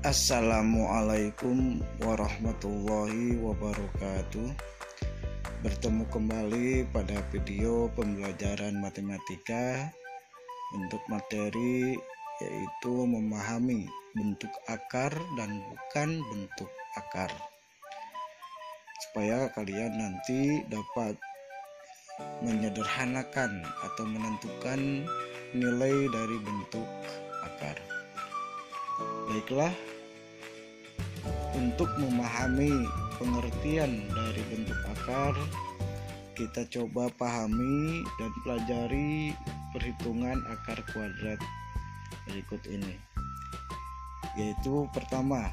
Assalamualaikum warahmatullahi wabarakatuh. Bertemu kembali pada video pembelajaran matematika untuk materi yaitu memahami bentuk akar dan bukan bentuk akar, supaya kalian nanti dapat menyederhanakan atau menentukan nilai dari bentuk akar. Baiklah, untuk memahami pengertian dari bentuk akar, kita coba pahami dan pelajari perhitungan akar kuadrat berikut ini. Yaitu pertama,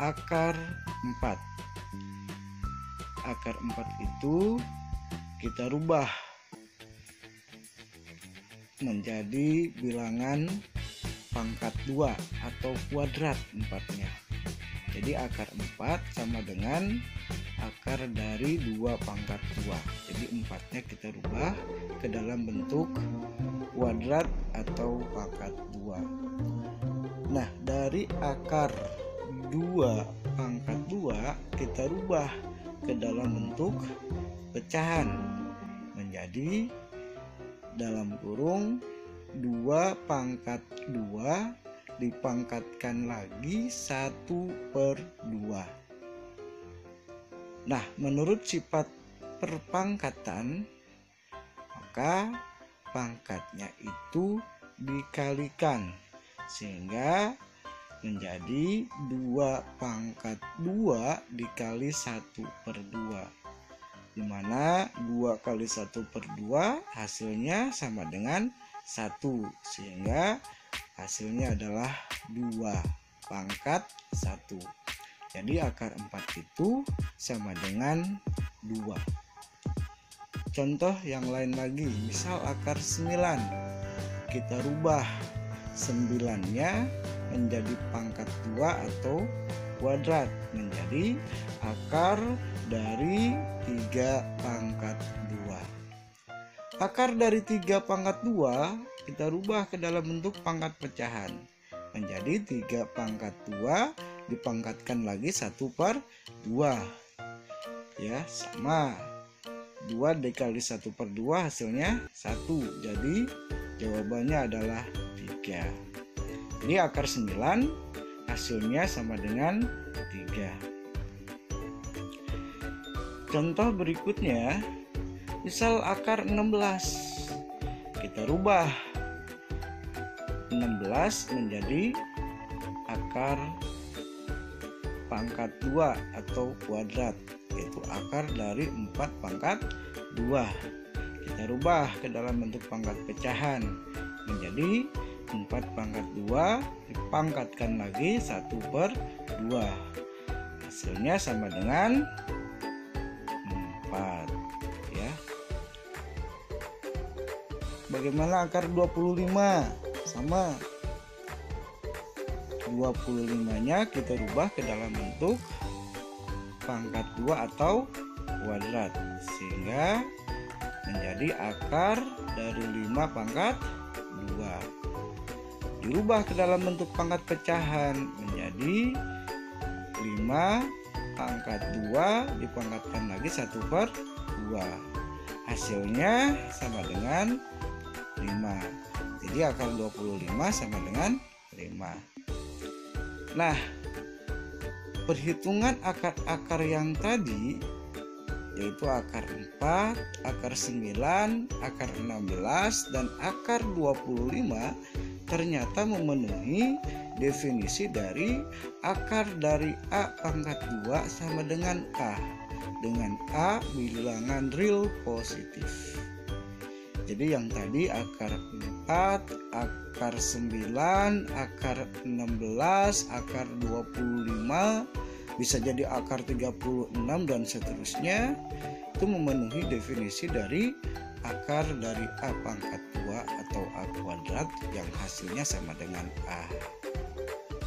akar 4. Akar 4 itu kita rubah menjadi bilangan pangkat 2 atau kuadrat 4-nya. Jadi akar 4 sama dengan akar dari 2 pangkat 2. Jadi 4-nya kita rubah ke dalam bentuk kuadrat atau pangkat 2. Nah, dari akar 2 pangkat 2 kita rubah ke dalam bentuk pecahan menjadi dalam kurung 2 pangkat 2 dipangkatkan lagi 1/2. Nah, menurut sifat perpangkatan, maka pangkatnya itu dikalikan sehingga menjadi 2 pangkat 2 dikali 1/2, dimana 2 kali 1/2 hasilnya sama dengan 1, sehingga hasilnya adalah 2 pangkat 1. Jadi akar 4 itu sama dengan 2. Contoh yang lain lagi, misal akar 9. Kita rubah 9-nya menjadi pangkat 2 atau kuadrat menjadi akar dari 3 pangkat 2. Akar dari 3 pangkat 2 kita rubah ke dalam bentuk pangkat pecahan menjadi 3 pangkat 2 dipangkatkan lagi 1/2. Ya, sama 2 dikali 1/2 hasilnya 1. Jadi jawabannya adalah 3. Jadi akar 9 hasilnya sama dengan 3. Contoh berikutnya, misal akar 16. Kita rubah 16 menjadi akar pangkat 2 atau kuadrat, yaitu akar dari 4 pangkat 2. Kita rubah ke dalam bentuk pangkat pecahan menjadi 4 pangkat 2 dipangkatkan lagi 1/2. Hasilnya sama dengan 4. Ya. Bagaimana akar 25? Sama 25-nya kita rubah ke dalam bentuk pangkat 2 atau kuadrat sehingga menjadi akar dari 5 pangkat 2. Dirubah ke dalam bentuk pangkat pecahan menjadi 5 pangkat 2 dipangkatkan lagi 1/2. Hasilnya sama dengan 5. Jadi akar 25 sama dengan 5. Nah, perhitungan akar-akar yang tadi yaitu akar 4, akar 9, akar 16, dan akar 25 ternyata memenuhi definisi dari akar dari A pangkat 2 sama dengan A, dengan A bilangan real positif. Jadi yang tadi akar 4, akar 9, akar 16, akar 25, bisa jadi akar 36 dan seterusnya, itu memenuhi definisi dari akar dari A pangkat 2 atau A kuadrat yang hasilnya sama dengan A.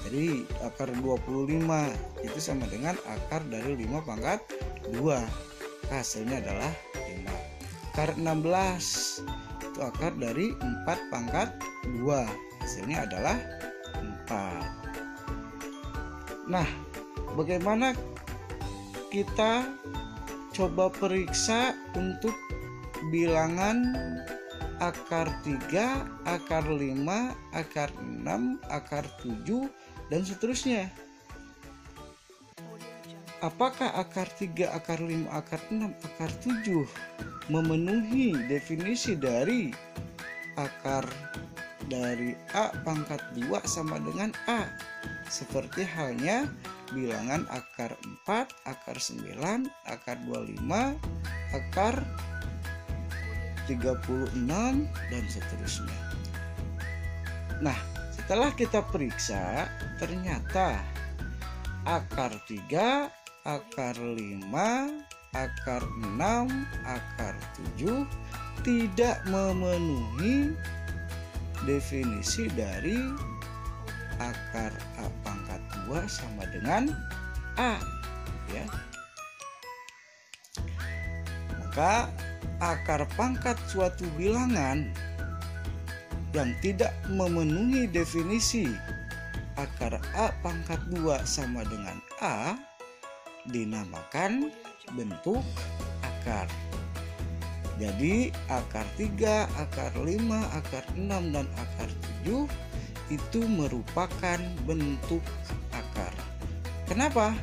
Jadi akar 25 itu sama dengan akar dari 5 pangkat 2. Hasilnya adalah 5. akar 16. Itu akar dari 4 pangkat 2. Hasilnya adalah 4. Nah, bagaimana kita coba periksa untuk bilangan akar 3, akar 5, akar 6, akar 7, dan seterusnya. Apakah akar 3, akar 5, akar 6, akar 7 memenuhi definisi dari akar dari A pangkat 2 sama dengan A? Seperti halnya bilangan akar 4, akar 9, akar 25, akar 36, dan seterusnya. Nah, setelah kita periksa, ternyata akar 3, akar 5, akar 6, akar 7 tidak memenuhi definisi dari akar A pangkat 2 sama dengan A, ya. Maka akar pangkat suatu bilangan yang tidak memenuhi definisi akar A pangkat 2 sama dengan A dinamakan bentuk akar. Jadi akar 3, akar 5, akar 6, dan akar 7 itu merupakan bentuk akar. Kenapa?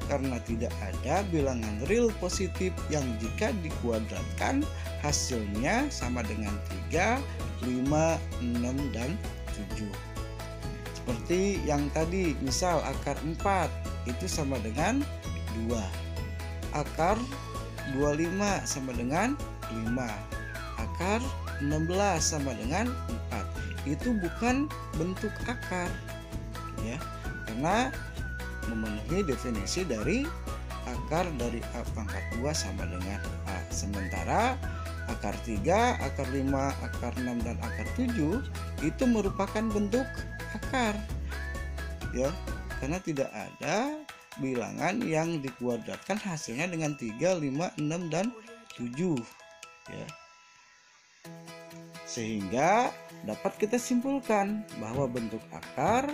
Karena tidak ada bilangan real positif yang jika dikuadratkan hasilnya sama dengan 3, 5, 6, dan 7. Seperti yang tadi, misal akar 4 itu sama dengan 2. Akar 25 sama dengan 5. Akar 16 sama dengan 4. Itu bukan bentuk akar, ya, karena memenuhi definisi dari akar dari A pangkat 2 sama dengan A. Sementara akar 3, akar 5, akar 6, dan akar 7 itu merupakan bentuk akar, ya, karena tidak ada bilangan yang dikuadratkan hasilnya dengan 3, 5, 6, dan 7, ya. Sehingga dapat kita simpulkan bahwa bentuk akar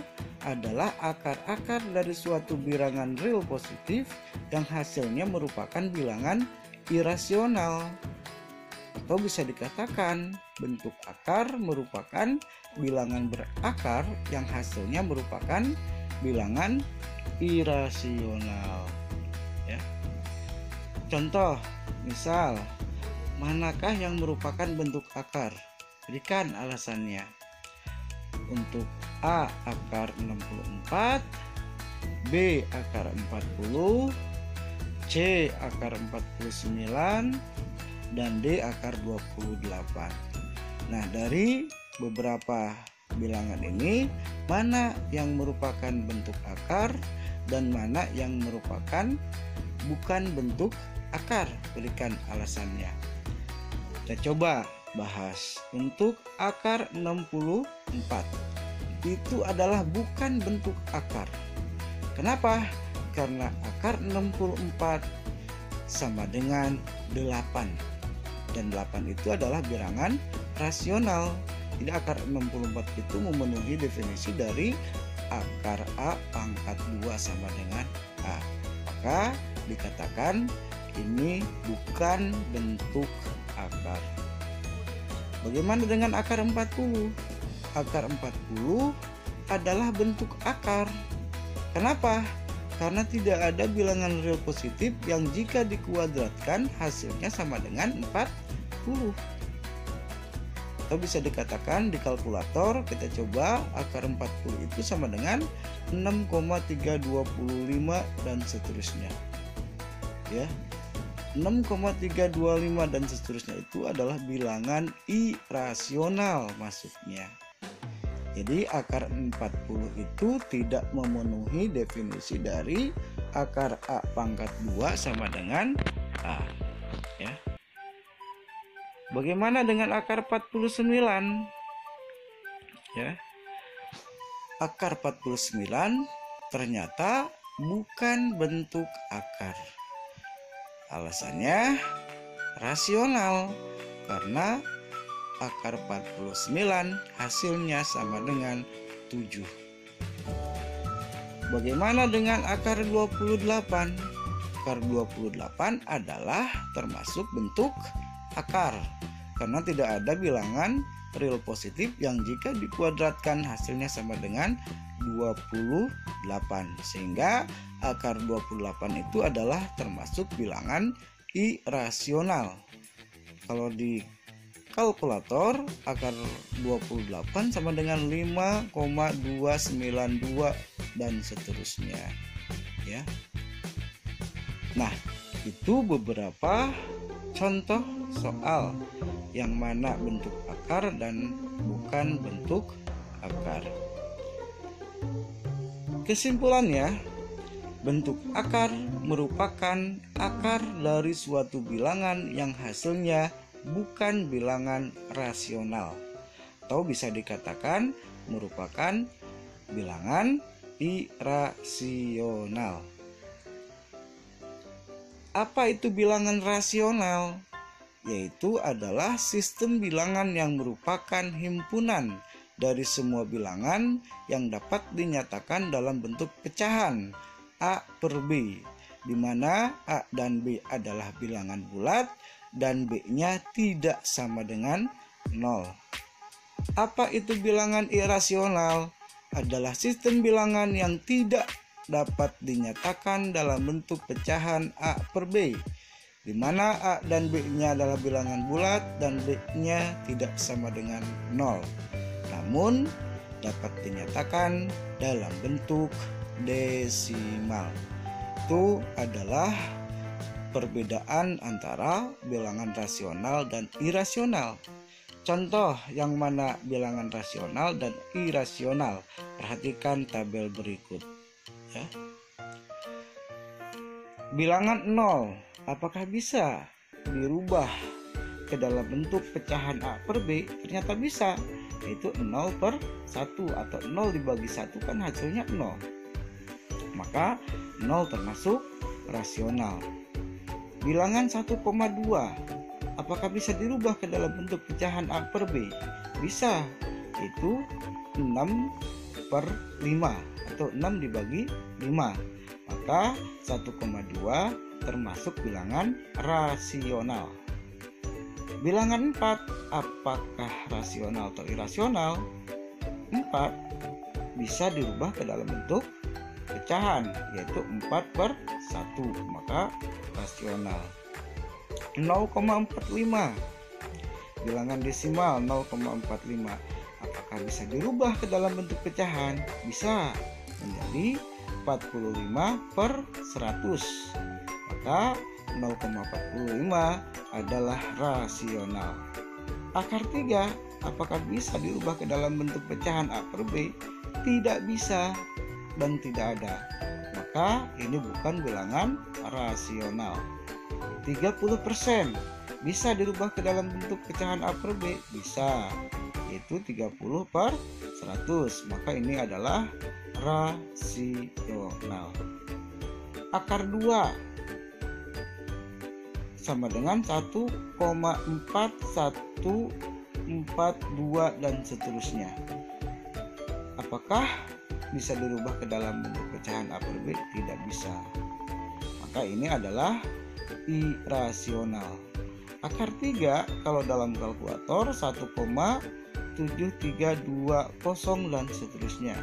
adalah akar-akar dari suatu bilangan real positif yang hasilnya merupakan bilangan irasional. Atau bisa dikatakan bentuk akar merupakan bilangan berakar yang hasilnya merupakan bilangan irasional, ya. Contoh, misal, manakah yang merupakan bentuk akar? Berikan alasannya. Untuk A akar 64, B akar 40, C akar 49, dan D akar 28. Nah, dari beberapa bilangan ini, mana yang merupakan bentuk akar dan mana yang merupakan bukan bentuk akar? Berikan alasannya. Kita coba bahas. Untuk akar 64 itu adalah bukan bentuk akar. Kenapa? Karena akar 64 sama dengan 8, dan 8 itu adalah bilangan rasional. Jadi akar 64 itu memenuhi definisi dari akar A pangkat 2 sama dengan A. Maka dikatakan ini bukan bentuk akar. Bagaimana dengan akar 40? Akar 40 adalah bentuk akar. Kenapa? Karena tidak ada bilangan real positif yang jika dikuadratkan hasilnya sama dengan 40. Atau bisa dikatakan di kalkulator kita coba akar 40 itu sama dengan 6,325 dan seterusnya, ya. 6,325 dan seterusnya itu adalah bilangan irasional masuknya. Jadi akar 40 itu tidak memenuhi definisi dari akar A pangkat 2 sama dengan A, ya. Bagaimana dengan akar 49? Ya. Akar 49 ternyata bukan bentuk akar. Alasannya rasional. karena akar 49 hasilnya sama dengan 7. Bagaimana dengan akar 28? Akar 28 adalah termasuk bentuk akar karena tidak ada bilangan real positif yang jika dikuadratkan hasilnya sama dengan 28, sehingga akar 28 itu adalah termasuk bilangan irasional. Kalau di kalkulator, akar 28 sama dengan 5,292 dan seterusnya, ya. Nah, itu beberapa contoh soal yang mana bentuk akar dan bukan bentuk akar. Kesimpulannya, bentuk akar merupakan akar dari suatu bilangan yang hasilnya bukan bilangan rasional, atau bisa dikatakan merupakan bilangan irasional. Apa itu bilangan rasional? Yaitu adalah sistem bilangan yang merupakan himpunan dari semua bilangan yang dapat dinyatakan dalam bentuk pecahan A per B, di mana A dan B adalah bilangan bulat dan B-nya tidak sama dengan 0. Apa itu bilangan irasional? Adalah sistem bilangan yang tidak dapat dinyatakan dalam bentuk pecahan A per B, di mana A dan B-nya adalah bilangan bulat dan B-nya tidak sama dengan 0, namun dapat dinyatakan dalam bentuk desimal. Itu adalah perbedaan antara bilangan rasional dan irasional. Contoh yang mana bilangan rasional dan irasional, perhatikan tabel berikut, ya. Bilangan 0 apakah bisa dirubah ke dalam bentuk pecahan A per B? Ternyata bisa, yaitu 0 per 1 atau 0 dibagi 1 kan hasilnya 0. Maka 0 termasuk rasional. Bilangan 1,2 apakah bisa dirubah ke dalam bentuk pecahan A per B? Bisa, yaitu 6 per 5 atau 6 dibagi 5. Maka 1,2 termasuk bilangan rasional. Bilangan 4 apakah rasional atau irasional? 4 bisa dirubah ke dalam bentuk pecahan, yaitu 4 per 1, maka rasional. 0,45 bilangan desimal 0,45 apakah bisa dirubah ke dalam bentuk pecahan? Bisa, menjadi 45 per 100, maka 0,45 adalah rasional. Akar 3 apakah bisa dirubah ke dalam bentuk pecahan A per B? Tidak bisa dan tidak ada, maka ini bukan bilangan rasional. 30% bisa dirubah ke dalam bentuk pecahan A per B? Bisa, yaitu 30 per 100, maka ini adalah rasional. Akar 2 sama dengan 1,4142 dan seterusnya. Apakah bisa dirubah ke dalam bentuk pecahan A per B? Tidak bisa, maka ini adalah irasional. Akar 3 kalau dalam kalkulator 1,7320 dan seterusnya.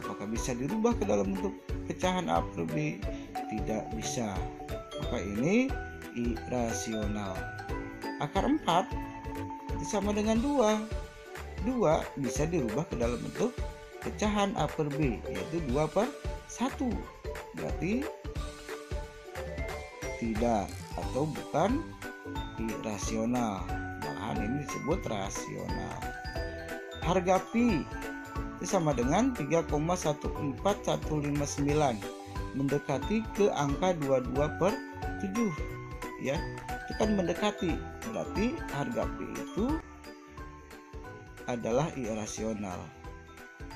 Apakah bisa dirubah ke dalam bentuk pecahan A per B? Tidak bisa, maka ini irasional. Akar 4 sama dengan 2 bisa dirubah ke dalam bentuk pecahan A per B, yaitu 2 per 1, berarti tidak atau bukan irasional, malahan ini disebut rasional. Harga pi itu sama dengan 3,14159, mendekati ke angka 22 per 7, ya, itu kan mendekati, berarti harga pi itu adalah irasional,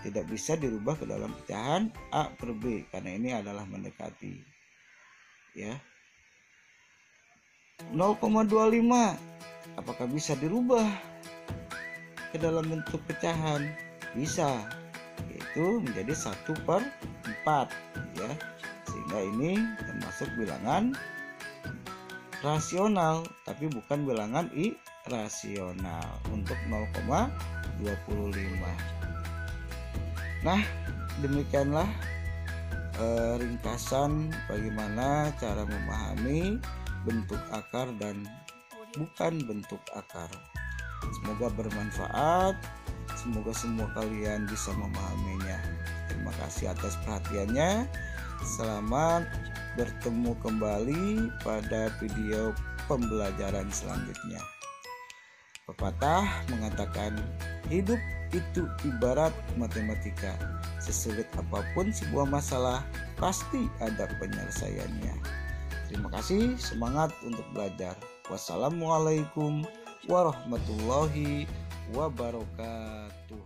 tidak bisa dirubah ke dalam pecahan A per B karena ini adalah mendekati, ya. 0,25 apakah bisa dirubah ke dalam bentuk pecahan? Bisa, yaitu menjadi 1/4 ya. Sehingga ini termasuk bilangan rasional, tapi bukan bilangan irasional untuk 0,25. Nah, demikianlah ringkasan bagaimana cara memahami bentuk akar dan bukan bentuk akar. Semoga bermanfaat, semoga semua kalian bisa memahaminya. Terima kasih atas perhatiannya. Selamat bertemu kembali pada video pembelajaran selanjutnya. Pepatah mengatakan, hidup itu ibarat matematika. Sesulit apapun sebuah masalah, pasti ada penyelesaiannya. Terima kasih, semangat untuk belajar. Wassalamualaikum warahmatullahi wabarakatuh.